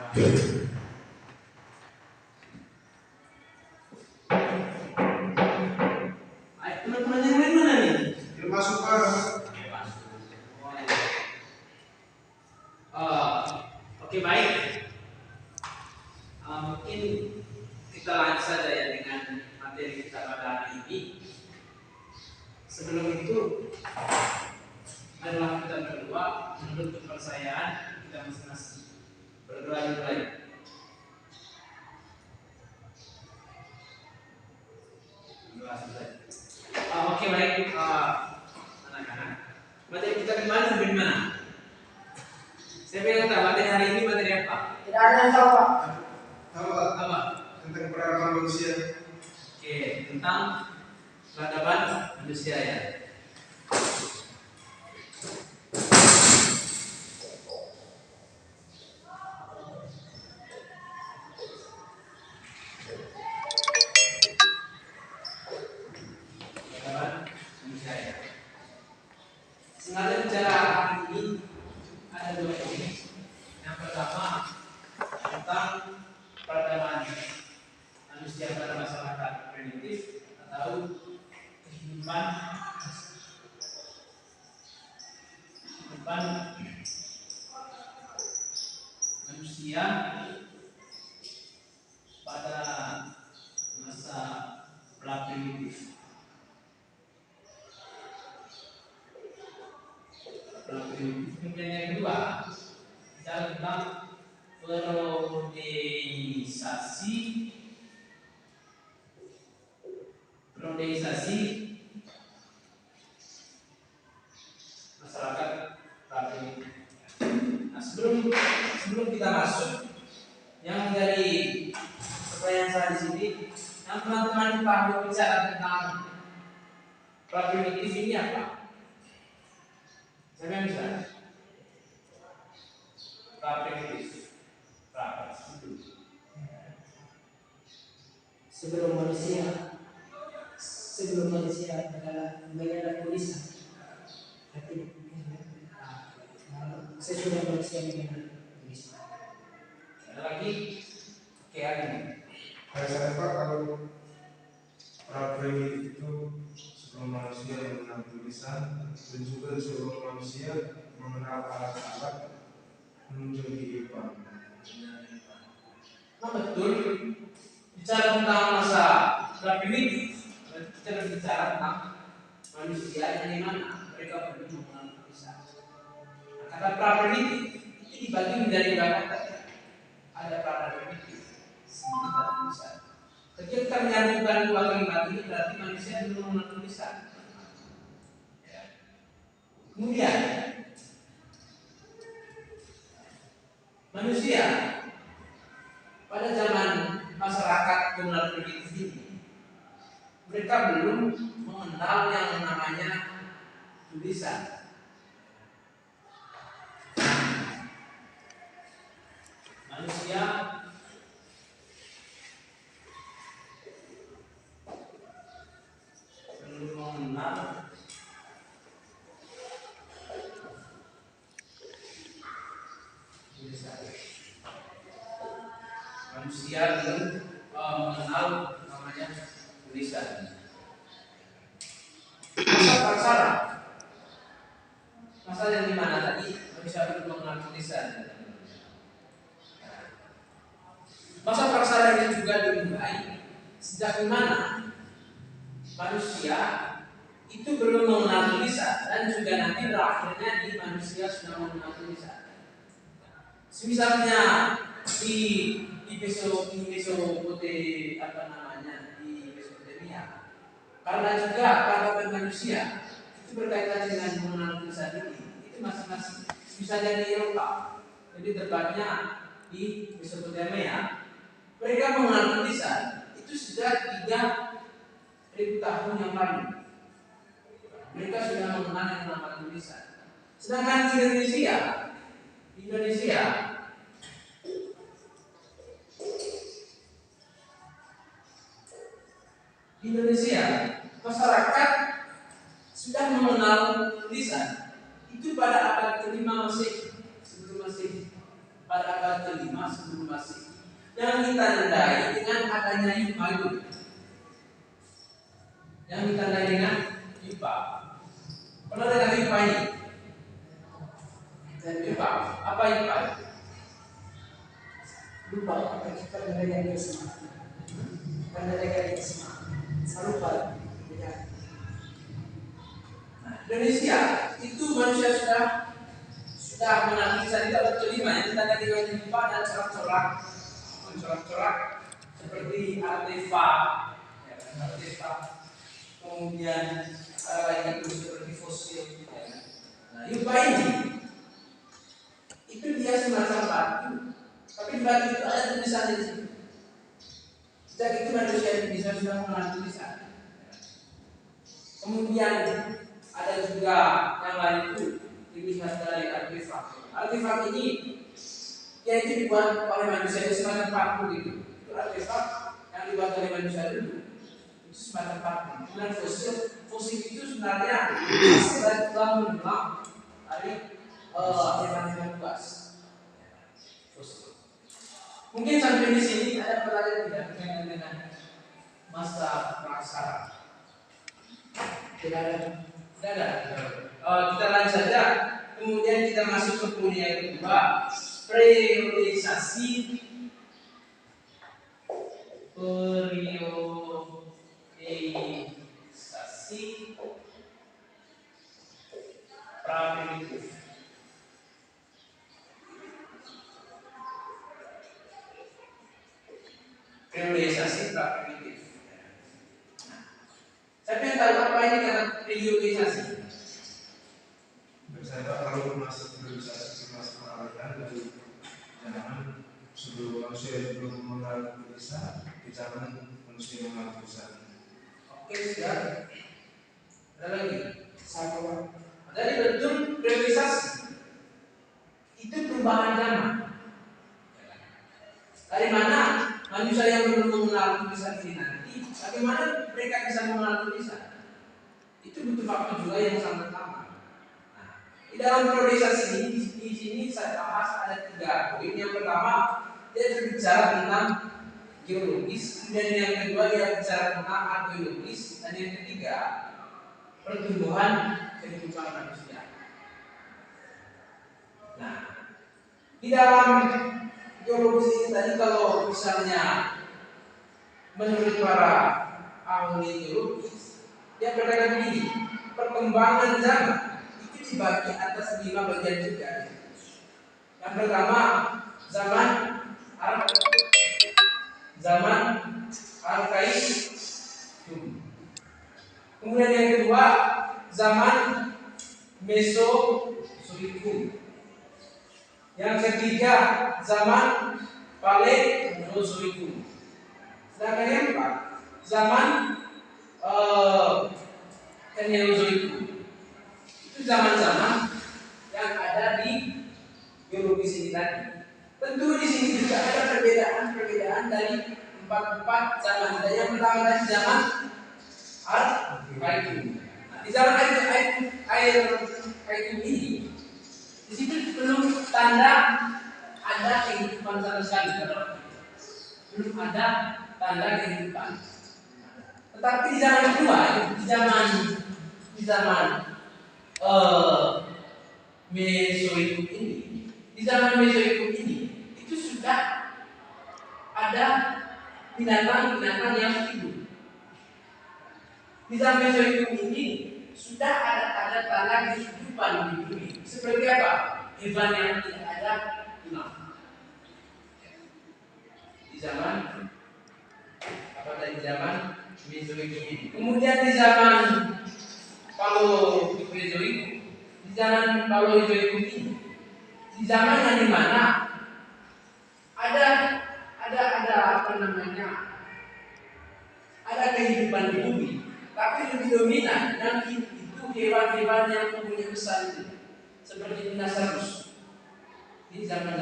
Teman-teman yang lain mana nih? Masuk Pak. Oke, baik. Mungkin kita lanjut saja ya dengan materi kita pada hari ini. Sebelum itu adalah kita berdua menurut kepercayaan kita masing-masing. Berdoa dimulai. Oke, baik, anak-anak. Materi kita gimana sampai di mana? Saya bilang tak, materi hari ini materi apa? Tidak ada yang tahu, Pak. Tahu Pak? Apa? Tentang peradaban manusia. Oke, tentang peradaban manusia ya. Sengaja bicara hari ini ada dua topik. Yang pertama tentang peradaban manusia pada masyarakat primitif atau kehidupan manusia pada masa pra-primitif. Kemudian yang kedua, bicara tentang prodeisasi masyarakat primitif. Nah, sebelum kita masuk, yang dari pertanyaan saya di sini, yang teman-teman tahu bicara tentang primitif ini apa? Siapa yang bisa? Primitif. Sebelum manusia adalah ada tulisan. Sesudah manusia mengenal tulisan. Ada lagi? Oke, ada nih. Saya Pak, kalau pra-primitif itu sebelum manusia mengenal tulisan dan juga sebelum manusia mengenal alat-alat menunjukkan kehidupan. Nah, betul. Bicara tentang masa primitif, kita berbicara tentang manusia yang dimana mereka belum mengenal tulisan. Kata pra-primitif itu dibagi menjadi berapa kata? Ada pra-primitif, dan tulisan. Ketika kita menyambungkan dua kalimat ini berarti manusia belum mengenal tulisan. Kemudian manusia pada zaman masyarakat mengenal primitif ini, mereka belum mengenal yang namanya tulisan. Manusia belum mengenal tulisan. Manusia belum mengenal namanya tulisan. Masa yang dimana tadi manusia belum mengenal tulisan. Masa praksara ini juga dimulai sejak dimana manusia itu belum mengenal tulisan dan juga nanti berakhirnya di manusia sudah mengenal tulisan. Misalnya di Mesopotamia, karena juga peradaban manusia itu berkaitan dengan mengenal tulisan ini, itu masing-masing bisa jadi Eropa. Jadi tepatnya di Mesopotamia, mereka mengenal tulisan itu sudah 3.000 tahun yang lalu. Mereka sudah mengenal yang namanya tulisan. Sedangkan di Indonesia masyarakat sudah mengenal tulisan itu pada abad ke-5 Masehi, sebelum Masehi. pada abad ke-5 sebelum Masehi yang ditandai dengan adanya yupa itu. Yang ditandai dengan yupa. Pernah dengar yupa ini? Dan yupa, apa yupa? Lupa apa kita mendengar semua. Mendengar semua. Saya lupa. Ya. Indonesia itu manusia sudah menganalisa di abad ke-5 yang ditandai dengan yupa dan corak-corak seperti artefak, ya, artefak, kemudian lainnya itu seperti fosil. Ya. Nah, yupa ini itu dia semacam batu, tapi di batu itu ada tulisan di situ. Sejak itu manusia Indonesia sudah mengenal tulisan. Kemudian ada juga yang lain itu dilihat dari artefak. Artefak ini yaitu dibuat oleh manusia itu semacam paku gitu. Itu artefak yang dibuat oleh manusia dulu. Itu semacam paku. Kemudian fosil itu sebenarnya hasil dari tulang belulang dari hewan-hewan buas. Fosil. Mungkin sampai di sini ada pertanyaan tidak berkaitan dengan masa praksara. Tidak ada. Tidak ada. Kita lanjut saja. Kemudian kita masuk ke poin yang kedua, periodisasi praprimitif. Periodisasi praprimitif. Siapa yang tahu apa ini kata periodisasi? Saya kalau masuk periodisasi masuk peralihan dari zaman sebelum manusia belum mengenal tulisan di zaman manusia mengenal tulisan. Oke, sudah. Ada lagi? Satu. Jadi betul periodisasi itu perubahan zaman. Dari mana manusia yang belum mengenal tulisan ini nanti, bagaimana mereka bisa mengenal tulisan? Itu butuh faktor juga yang sangat lama. Nah, di dalam periodisasi ini, di sini saya bahas ada 3 poin. Yang pertama, dia berbicara tentang geologis, kemudian yang kedua dia bicara tentang arkeologis, dan yang ketiga pertumbuhan kehidupan manusia. Nah, di dalam geologis ini tadi kalau misalnya menurut para ahli geologis, dia berkata begini, perkembangan zaman itu dibagi atas 5 bagian juga. Yang pertama, zaman arkaik. Kemudian yang kedua, zaman mesozoikum. Yang ketiga, zaman paleozoikum. Sedangkan yang keempat, zaman Kenozoikum. Itu zaman-zaman yang ada di geologis ini tadi. Tentu di sini juga ada perbedaan dari 4 zaman. Dan yang pertama tadi zaman Arkaik. Nah, di zaman Arkaik ini, di situ belum tanda ada kehidupan sama sekali. Belum ada tanda kehidupan. Tetapi di zaman kedua, di zaman Mesozoikum ini, itu sudah ada binatang-binatang yang hidup. Di zaman Mesozoikum ini sudah ada tanda kehidupan di bumi. Seperti apa? Hewan yang tidak ada tulang. Di zaman Mesozoikum ini. Kemudian di zaman Paleozoikum ini, di zaman yang dimana ada kehidupan di bumi, tapi lebih dominan yang itu hewan-hewan yang mempunyai besar itu, seperti dinosaurus. Di zaman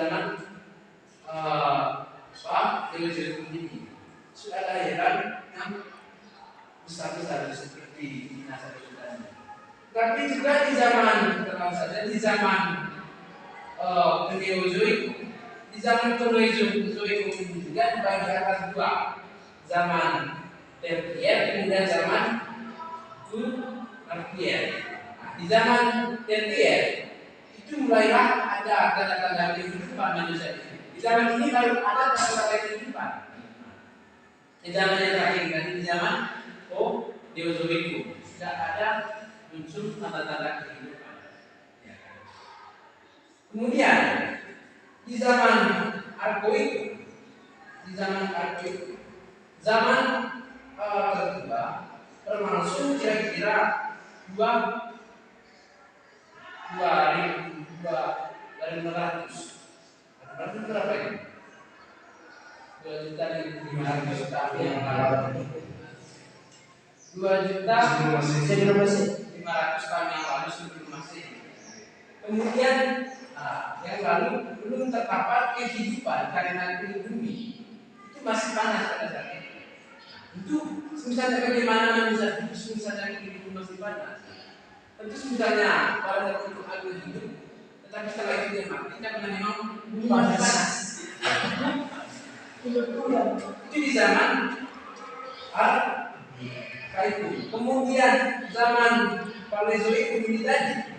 Paleozoikum ini sudah ada hewan yang besar-besar seperti dinosaurus tadi. Tapi juga di zaman Paleozoikum di zaman Paleozoikum ini juga dibagi atas dua, zaman Tertier kemudian zaman Kuartier. Nah, di zaman Tertier itu mulailah ada tanda-tanda kehidupan manusia. Di zaman ini baru ada tanda-tanda kehidupan. Di zaman yang terakhir tadi, di zaman Paleozoikum sudah ada muncul tanda-tanda kehidupan. Ya. Kemudian di zaman Arkoikum, zaman kedua termasuk kira-kira 2.500. Berarti berapa ini? 2.500.000 tahun yang lalu. 2.500.000 tahun yang lalu sebelum Masehi. Kemudian yang lalu belum terdapat kehidupan karena bumi itu masih panas pada saat itu. Itu misalnya bagaimana manusia hidup, misalnya kehidupan masih panas. Tentu misalnya pada saat itu aku hidup, tetapi setelah itu dia mati karena memang bumi masih panas. Itu di zaman Arkoikum. Kemudian zaman Paleozoikum ini tadi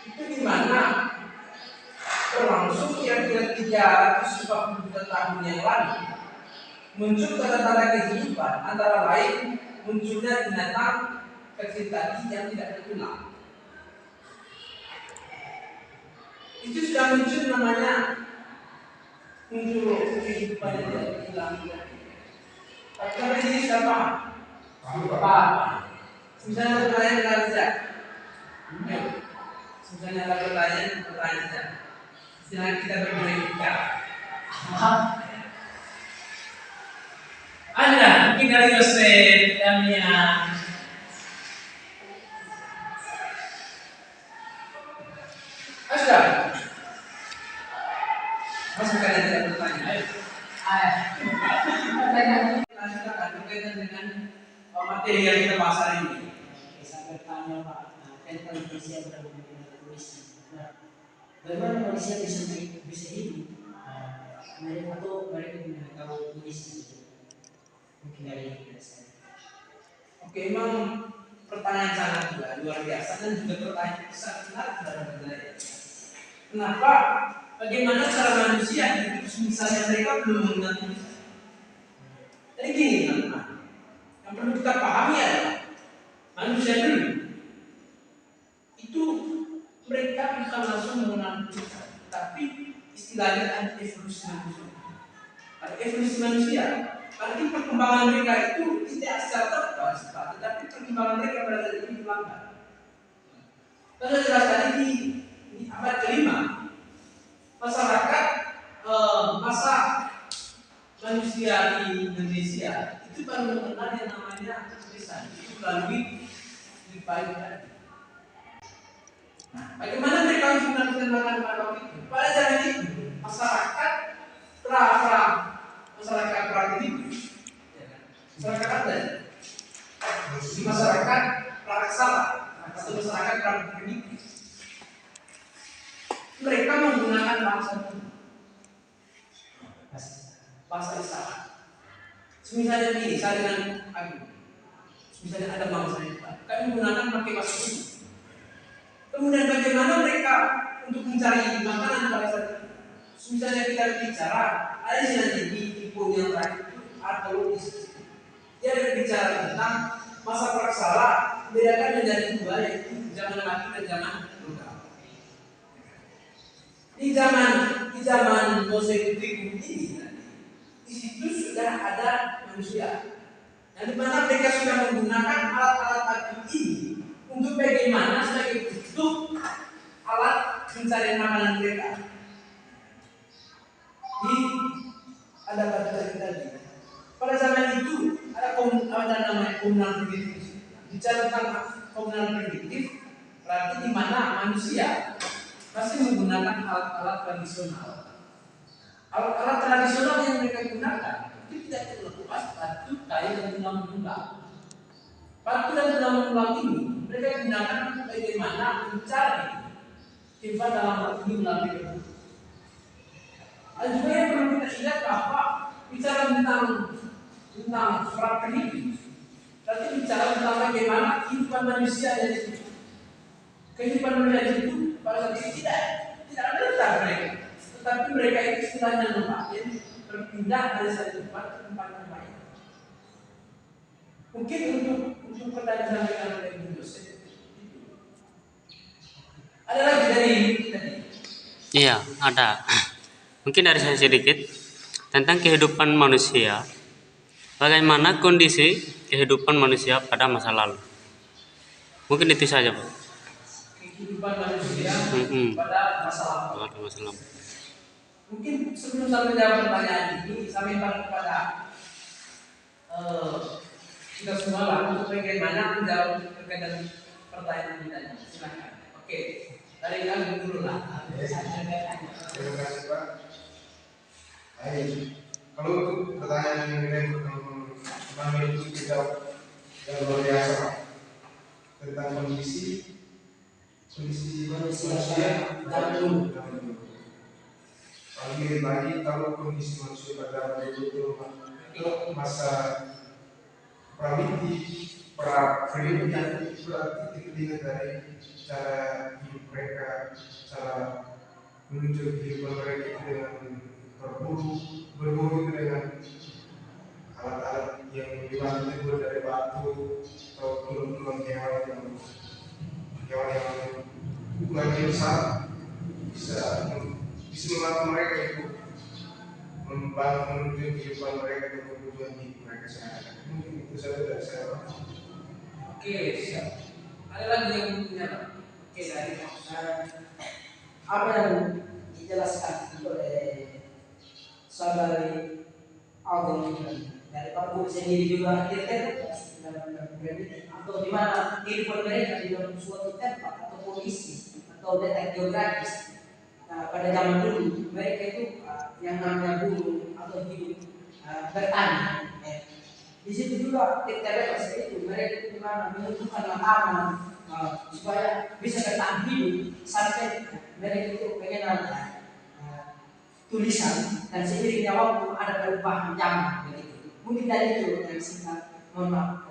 itu di mana termasuk kira-kira 340 juta tahun yang lalu muncul tanda-tanda kehidupan, antara lain munculnya binatang kecil tadi yang tidak bertulang. Itu sudah muncul namanya muncul kehidupan yang tidak bertulang. Karena ini siapa? Apa? Misalnya pertanyaan saja. Misalnya ada pertanyaan saja. Silahkan kita berbicara. Anda mungkin dari Yosef, Damian. Sudah. Masuk kalian tidak bertanya. Ayo. Kita berkaitan dengan materi yang kita bahas hari ini. Saya bertanya Pak, tentang manusia berhubungan dengan puisi. Bagaimana manusia bisa hidup? Mereka tahu puisi. Mungkin dari saya. Oke, memang pertanyaan sangat luar biasa dan juga pertanyaan sangat menarik dalam saya. Kenapa? Bagaimana cara manusia hidup misalnya mereka belum mengenal puisi? Jadi gini teman-teman, yang perlu kita pahami adalah manusia dulu itu mereka bukan langsung mengenal puisi, tapi istilahnya ada evolusi manusia. Ada evolusi manusia. Arti perkembangan mereka itu tidak secara terbatas, tetapi perkembangan mereka berada di belakang. Kalau jelas tadi di abad kelima, masyarakat masa manusia di Indonesia itu baru mengenal yang namanya tulisan itu melalui lipai tadi. Nah, bagaimana mereka harus melakukan pada waktu itu? Pada zaman itu masyarakat masyarakat primitif, masyarakat adat, masyarakat praksala atau masyarakat primitif, mereka menggunakan bahasa isyarat. Misalnya ini, saya dengan aku, misalnya ada bangsa itu, kami menggunakan pakai bahasa ini. Kemudian bagaimana mereka untuk mencari makanan pada saat itu? Misalnya kita bicara, ada sih nanti di poin yang terakhir arkeologis. Dia berbicara tentang masa praksala, bedakan menjadi dua, yaitu zaman mati dan zaman logam. Di zaman Mosaik-Mosaik ini, di situ sudah ada manusia. Nah, di mana mereka sudah menggunakan alat-alat tadi ini untuk bagaimana sebagai bentuk alat mencari makanan mereka. Ada batu tadi. Pada zaman itu ada namanya komunal primitif. Bicara tentang komunal primitif, berarti di mana manusia masih menggunakan alat-alat tradisional. Alat-alat tradisional yang mereka gunakan itu tidak terlepas batu, kayu, dan tulang-tulang. Batu dan tulang-tulang ini mereka gunakan bagaimana mencari sifat dalam hal ini melalui Dan juga yang perlu kita ingat bahwa bicara tentang pra hidup, tapi bicara tentang bagaimana kehidupan manusia dari itu. Kehidupan manusia itu pada saat itu tidak ada letak mereka, tetapi mereka itu istilahnya yang berpindah dari satu tempat ke tempat yang lain. Mungkin untuk pertanyaan disampaikan oleh Ibu Yosef itu ada lagi dari tadi. Iya, ada. Mungkin dari saya sedikit tentang kehidupan manusia. Bagaimana kondisi kehidupan manusia pada masa lalu? Mungkin itu saja, Pak. Kehidupan manusia pada masa lalu. Mungkin sebelum saya menjawab pertanyaan ini, saya minta kepada kita semua lah untuk bagaimana menjawab terkait dengan pertanyaan kita. Silakan. Oke, dari kami dulu lah. Terima kasih Pak. Kalau untuk pertanyaan yang pertama itu kita yang luar biasa Pak, tentang kondisi manusia dahulu. Lagi kalau kondisi manusia pada itu masa pra-kehidupan itu berarti kita dari cara hidup mereka, cara menuju kehidupan mereka itu dengan berburu dengan alat-alat yang dibantu dari batu atau tulang-tulang hewan yang ukurannya besar bisa membantu mereka itu membangun kehidupan mereka dan kebutuhan hidup mereka sehari-hari. Mungkin itu saja dari saya. Oke, siap. Ada lagi yang punya? Oke, dari apa yang dijelaskan oleh saudari Agung dari Pak Guru sendiri juga atau di mana kehidupan mereka di dalam suatu tempat atau kondisi atau letak geografis. Nah, pada zaman dulu mereka itu yang namanya buruh atau hidup bertani. Di situ juga terlepas itu mereka itu membutuhkan makanan supaya bisa bertahan hidup sampai mereka itu pengen tulisan dan seiringnya waktu ada perubahan zaman begitu. Mungkin dari itu yang singkat mohon maaf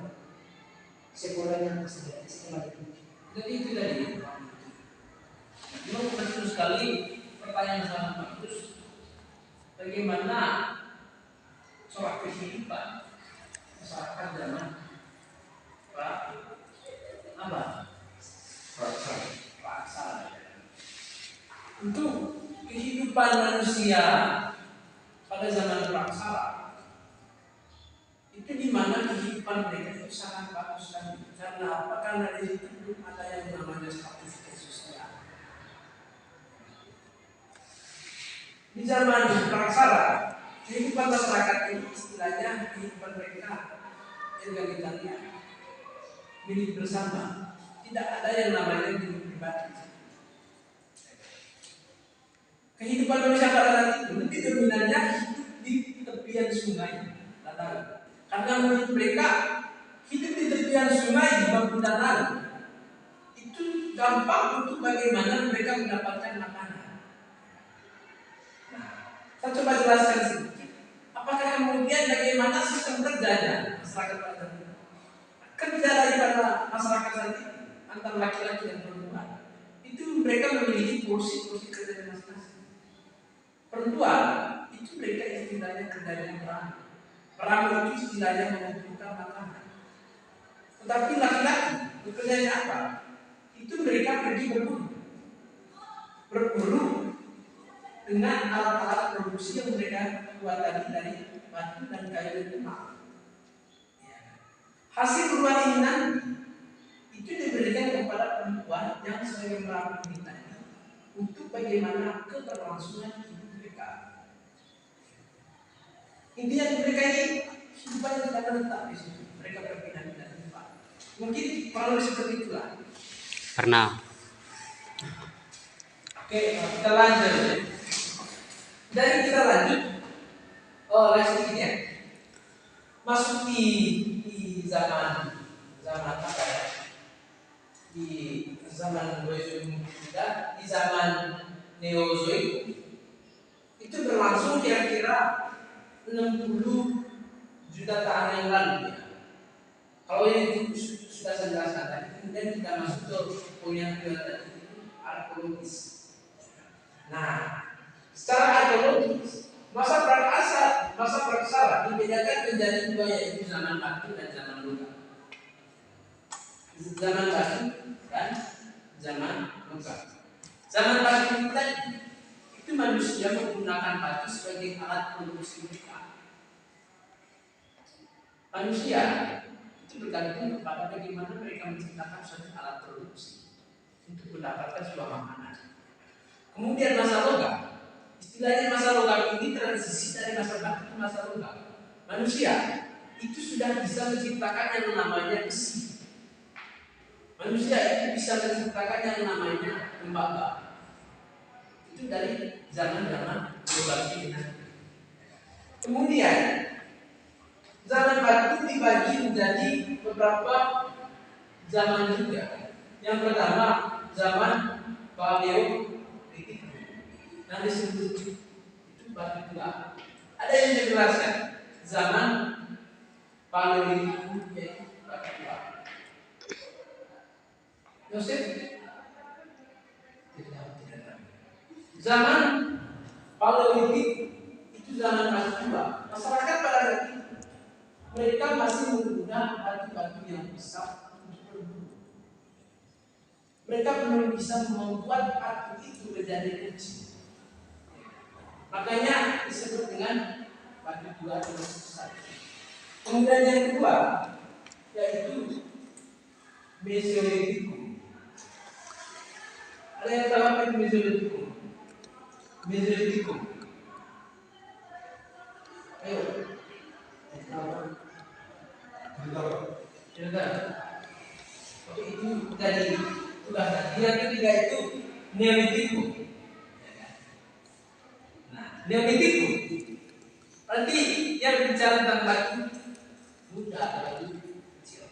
sekurangnya setelah itu. Jadi itu tadi. Memang betul sekali pertanyaan sangat bagus. Bagaimana corak kehidupan masyarakat zaman praksa. Untuk kehidupan manusia pada zaman praksara itu di mana kehidupan mereka itu sangat bagus sekali. Karena apa? Karena di situ belum ada yang namanya status sosial. Di zaman praksara kehidupan masyarakat ini istilahnya kehidupan mereka egalitarian, milik bersama. Tidak ada yang namanya milik pribadi. Kehidupan manusia pada saat itu lebih dominannya hidup di tepian sungai. Karena menurut mereka hidup di tepian sungai di bawah danau itu gampang untuk bagaimana mereka mendapatkan makanan. Nah, saya coba jelaskan sedikit. Apakah kemudian bagaimana sistem kerjanya masyarakat pada saat itu? Kerja daripada masyarakat saat itu antara laki-laki dan perempuan itu mereka memiliki porsi kerja masing-masing. Perempuan itu mereka istilahnya kerjanya perang itu istilahnya mengumpulkan makanan. Tetapi laki-laki bekerjanya apa? Itu mereka pergi berburu dengan alat-alat produksi yang mereka buat tadi dari batu dan kayu dan emas. Hasil buruan ini nanti itu diberikan kepada perempuan yang sebagai meramu ini tadi untuk bagaimana keberlangsungan hidup mereka. Intinya mereka ini hidupannya tidak menetap di situ. Mereka berpindah-pindah tempat. Mungkin kalau seperti itulah. Pernah. Oke, kita lanjut. Dari kita lanjut. Lanjut ini ya. Masuk di zaman apa ya? Di zaman Mesozoik, di zaman Neozoik. Itu itu berlangsung kira-kira 60 juta tahun yang lalu ya. Kalau yang itu sudah saya jelaskan tadi, kemudian kita masuk ke poin yang kedua tadi, arkeologis. Nah, secara arkeologis, masa praksara dibedakan menjadi dua, yaitu zaman batu dan zaman logam. Zaman batu dan zaman logam. Zaman batu tadi itu manusia menggunakan batu sebagai alat produksi mereka. Manusia itu bergantung kepada bagaimana mereka menciptakan suatu alat produksi untuk mendapatkan sebuah makanan. Kemudian masa logam, istilahnya masa logam ini transisi dari masa batu ke masa logam. Manusia itu sudah bisa menciptakan yang namanya besi. Manusia itu bisa menciptakan yang namanya tembaga. Itu dari zaman-zaman logam ini. Kemudian zaman batu dibagi menjadi beberapa zaman juga. Yang pertama zaman Paleolitik, yang disebut itu batu tua. Ada yang dijelaskan zaman Paleolitik yaitu batu tua. Yosef zaman Paleolitik itu zaman batu tua. Masyarakat pada saat itu mereka masih menggunakan batu-batu yang besar untuk berburu. Mereka belum bisa membuat batu itu menjadi kecil. Makanya disebut dengan batu tua atau besar. Kemudian yang kedua yaitu Mesolitikum. Ada yang tahu apa itu Mesolitikum? Mesolitikum. Ayo. Cerita. Oke, itu tadi sudah. Yang ketiga itu Neolitikum. Nah, Neolitikum nanti yang bicara tentang batu muda, batu kecil.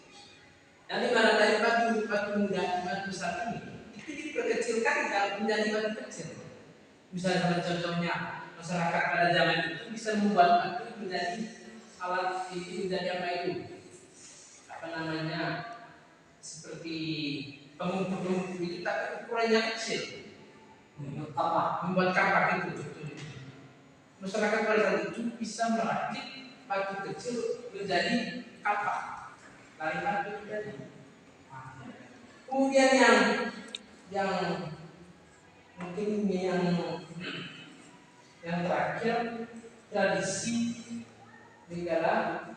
Nanti mana dari batu muda, batu besar ini itu diperkecilkan menjadi batu kecil. Misalnya contohnya masyarakat pada zaman itu bisa membuat batu menjadi alat itu, menjadi apa itu? Apa namanya? Seperti pengumpul itu, tapi ukurannya kecil. Membuat kapak itu. Masyarakat pada saat itu bisa merakit batu kecil menjadi kapak. Dari batu jadi. Kemudian yang mungkin yang terakhir tradisi megalith.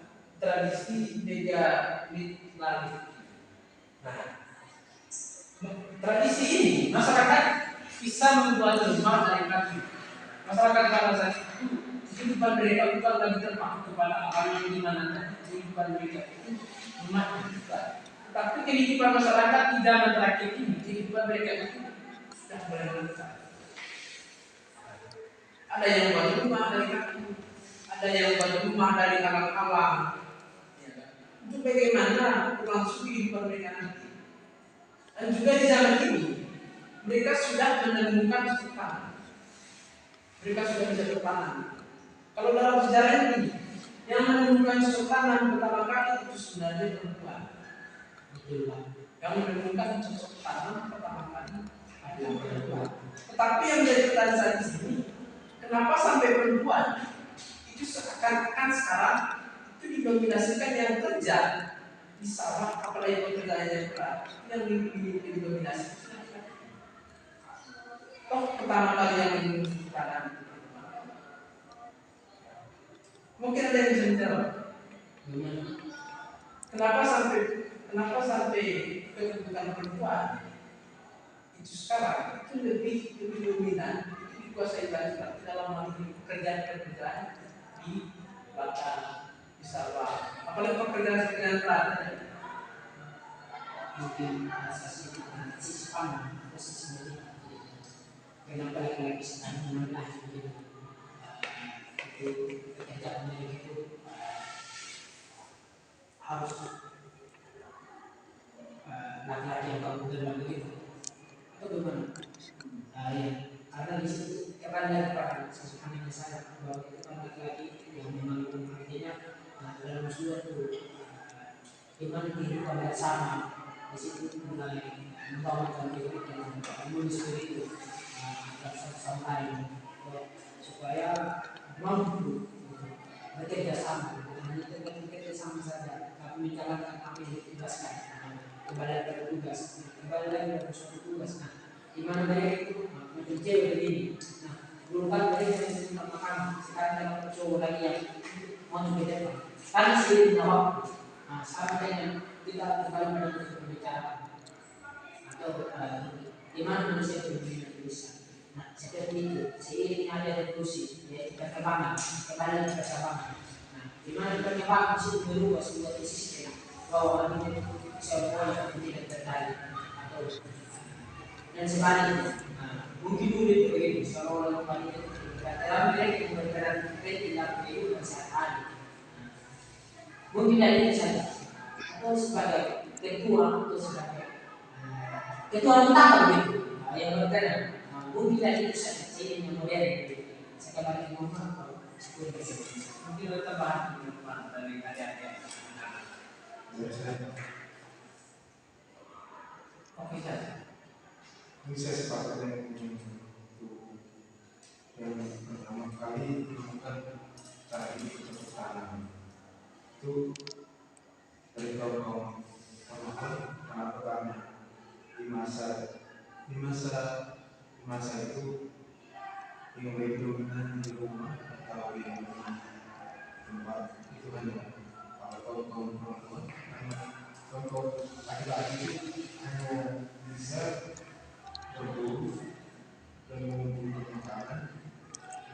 Nah, tradisi ini masyarakat bisa membuat rumah dari batu. Masyarakat pada saat itu kehidupan mereka bukan lagi terpaku kepada alam yang di mana kehidupan mereka itu rumah juga. Tapi kehidupan masyarakat di zaman terakhir ini, kehidupan mereka itu sudah mulai berubah. Ada yang buat rumah dari kayu, ada yang buat rumah dari alam-alam. Itu bagaimana berlangsung kehidupan mereka nanti. Dan juga di zaman ini mereka sudah menemukan cocok tanam. Mereka sudah bisa bertanam. Kalau dalam sejarah ini yang menemukan cocok tanam pertama kali itu sebenarnya perempuan. Yang menemukan cocok tanam pertama kali adalah perempuan. Tetapi yang menjadi pertanyaan di sini, kenapa sampai perempuan itu seakan-akan sekarang itu didominasikan yang kerja di sawah, apalagi pekerjaan yang berat yang didominasi. Toh pertama kali yang dimunculkan mungkin ada yang bisa menjawab. Kenapa sampai kedudukan perempuan itu sekarang itu lebih dominan, itu dikuasai laki-laki dalam hal pekerjaan di ladang, di sawah, apalagi pekerjaan berat. Mungkin asasi pangan posisinya kenapa laki-laki sekarang itu pekerjaannya itu harus laki-laki yang kamu begitu atau bagaimana? Ya, karena di situ tekan daripada sesuatu saya bahwa itu kan laki-laki yang mengandung artinya dalam suatu iman kehidupan bersama di situ mulai membangun kehidupan manusia itu agar satu sama lain supaya mampu bekerja sama, bukan hanya bekerja sama saja, tapi menjalankan apa yang ditugaskan. Kembali pada tugas, kembali lagi pada suatu tugas. Nah, di mana mereka itu macam cewek begini. Nah, dulu kan mereka yang minta makan, sekarang dapat cowok lagi yang mau ke depan. Karena seiring waktu, nah, sama dengan kita kembali pada pembicaraan atau di mana manusia itu bisa. Nah, seperti itu, seiring ada evolusi, yaitu perkembangan, kembali ke perkembangan. Nah, di mana perkembangan itu berubah sebuah sistem bahwa ini bisa berubah tapi tidak terkendali atau dan sebaliknya. Nah, mungkin dulu itu begitu, seolah-olah kembali itu dalam mereka yang berperan tidak kehidupan sehari-hari. Mungkin dari itu saja, atau sebagai ketua atau sebagai ketua utama begitu, yang berperan. Mungkin dari itu saja, ini yang modern. Sekali lagi mohon maaf, Mungkin ada tambahan dari adik-adik. Oke saja. Ini saya sepakat dengan yang pertama kali menemukan cara hidup bercocok tanam itu dari kaum kenapa? Karena di masa itu yang lebih dominan di rumah atau yang tempat itu hanya kaum perempuan, karena kaum laki-laki itu hanya bisa berburu dan mengumpulkan makanan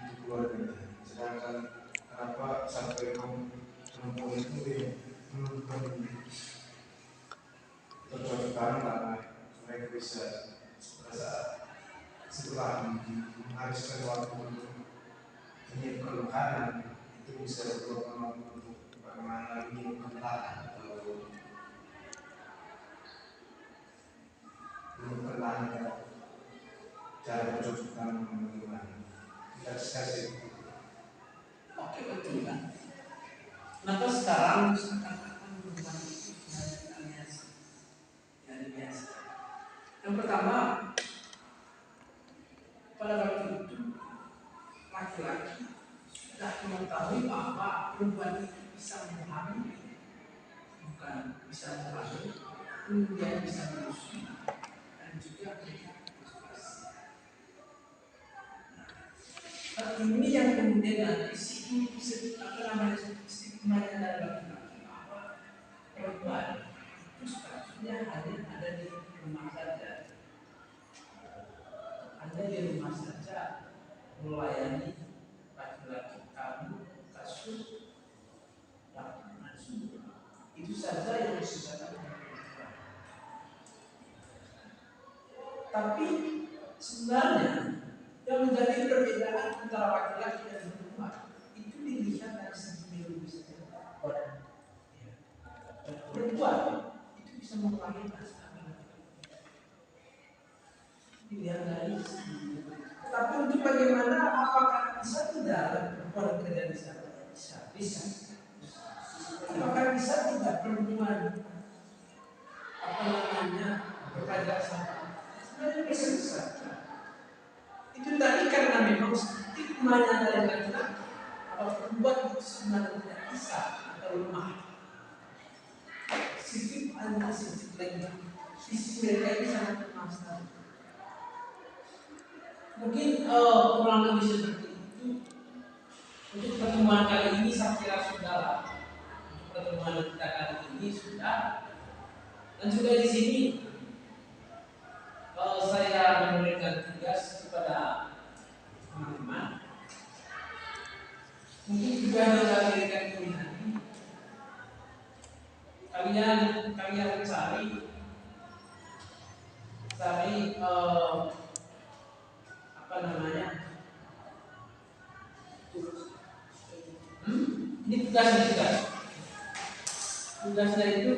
untuk keluarganya. Sedangkan kenapa sampai kaum perempuan itu yang menentukan bercocok tanam, karena mereka bisa setelah menghabiskan waktu untuk menyiapkan makanan itu bisa berpeluang untuk bagaimana menyiapkan lahan atau menyiapkan lahan, cara bercocok tanam bagaimana kita discuss. Oke, betul kan. Kenapa sekarang seakan-akan bukan dari biasa? Yang pertama, pada waktu itu laki-laki sudah mengetahui bahwa perempuan itu bisa memahami, bukan bisa memahami, kemudian bisa menyusui dan juga menstruasi. Ini yang kemudian nanti stigmanya dari laki-laki bahwa perempuan itu sepatutnya hanya ada di rumah saja. Anda di rumah saja melayani laki-laki kamu, kasut, dan nafsu. Itu saja yang disebutkan. Tapi sebenarnya yang menjadi perbedaan antara laki-laki dan perempuan itu dilihat dari segi biologis. Perempuan itu bisa melahirkan dilihat dari segi. Tapi untuk bagaimana, apakah bisa tidak perempuan kerja di sana? Bisa. Apakah bisa tidak perempuan bekerja sama? Sebenarnya bisa. Itu tadi karena memang stigmanya dari laki-laki atau perempuan itu sebenarnya tidak bisa atau lemah. Sisi lagi, sisi mereka ini sangat lemah sekali. Mungkin kurang lebih seperti itu. Untuk pertemuan kali ini saya kira sudah lah. Pertemuan kita kali ini sudah. Dan juga di sini saya memberikan tugas kepada teman-teman. Mungkin juga memberikan pilihan. Kalian cari apa namanya? Ini tugasnya itu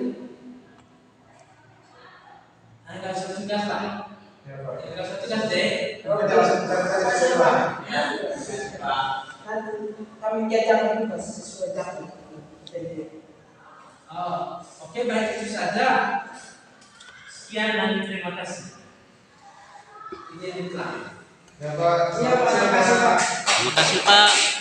ada satu tugas lah. Ada satu tugas deh. Nanti kami jajakan juga sesuai jam. Oh, oke, baik, itu saja. Sekian dan terima kasih. Ini diklat. Ya Pak, Iya Pak, terima kasih Pak. Terima kasih Pak.